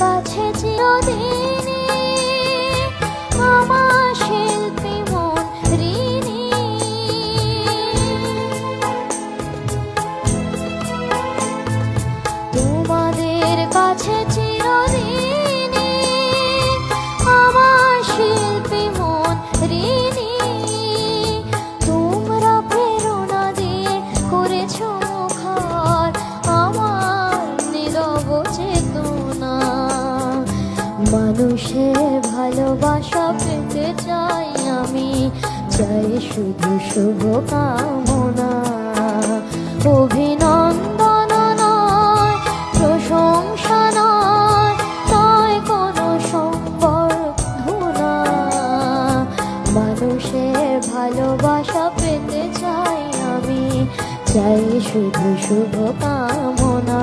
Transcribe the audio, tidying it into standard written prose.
কাছে চিরদিনই আমার শিল্পী মন ঋণী। তোমাদের কাছে চিরদিনই আমার শিল্পী মন ঋণী। তোমরা প্রেরণা দিয়ে করেছ মুখর আমার নীরব চেতনা। মানুষের ভালোবাসা পেতে চাই আমি, চাই শুধু শুভ কামনা। অভিনন্দন নয়, প্রশংসা নয়, নয় কোনো সম্বর্ধনা। মানুষের ভালোবাসা পেতে চাই আমি, চাই শুধু শুভ কামনা।